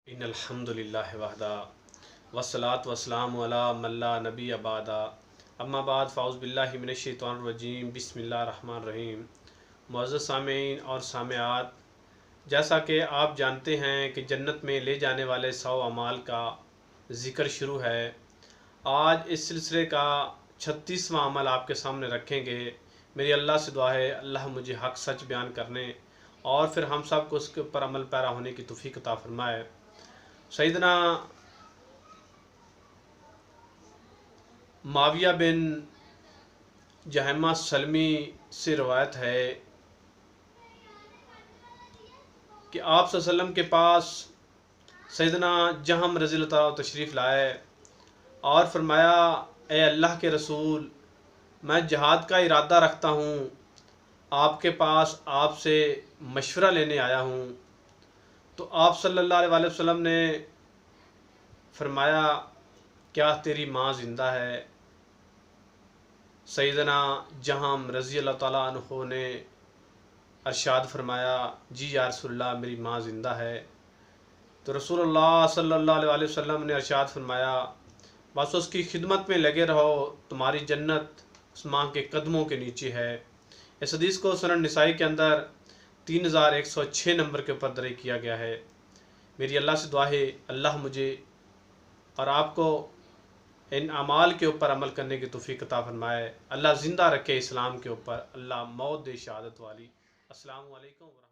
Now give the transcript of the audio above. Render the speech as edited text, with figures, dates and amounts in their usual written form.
इन्नल हम्दुलिल्लाहि वहदा वस्सलातु वस्सलामु अला मल्ला नबी अबादा अम्मा बाद फ़ाउज़ु बिल्लाहि मिनश शैतानिर रजीम बिस्मिल्लाहिर रहमानिर रहीम। मुअज़्ज़ज़ सामीन और सामिआत, जैसा कि आप जानते हैं कि जन्नत में ले जाने वाले 100 अमाल का ज़िक्र शुरू है। आज इस सिलसिले का 36वां अमल आपके सामने रखेंगे। मेरी अल्लाह से दुआ है अल्लाह मुझे हक़ सच बयान करने और फिर हम सब को उसके ऊपर अमल पैरा होने की तौफ़ीक़ अता फ़रमाए। सैयदना माविया बिन जहमा सलमी से रवायत है कि आप सल्लल्लाहु अलैहि वसल्लम के पास सैयदना जहम रज़ियल्लाहु तआला तशरीफ़ लाए और फरमाया, ए अल्लाह के रसूल, मैं जिहाद का इरादा रखता हूँ, आपके पास आपसे मशवरा लेने आया हूँ। तो आप सल्लल्लाहु अलैहि वसल्लम ने फरमाया, क्या तेरी माँ ज़िंदा है? सैयदना जहम रज़ियल्लाहु तआला अन्हु ने अरशाद फरमाया, जी या रसूलल्लाह, मेरी माँ ज़िंदा है। तो रसूलुल्लाह सल्लल्लाहु अलैहि वसल्लम ने अरशाद फरमाया, बस उसकी खिदमत में लगे रहो, तुम्हारी जन्नत उस माँ के कदमों के नीचे है। इस हदीस को सुनन निसाई के अंदर 3106 नंबर के ऊपर दर्ज किया गया है। मेरी अल्लाह से दुआ है अल्लाह मुझे और आपको इन अमाल के ऊपर अमल करने की तौफ़ीक़ अता फ़रमाए। अल्लाह ज़िंदा रखे इस्लाम के ऊपर, अल्लाह मौत दे शहादत वाली। अस्सलामु अलैकुम।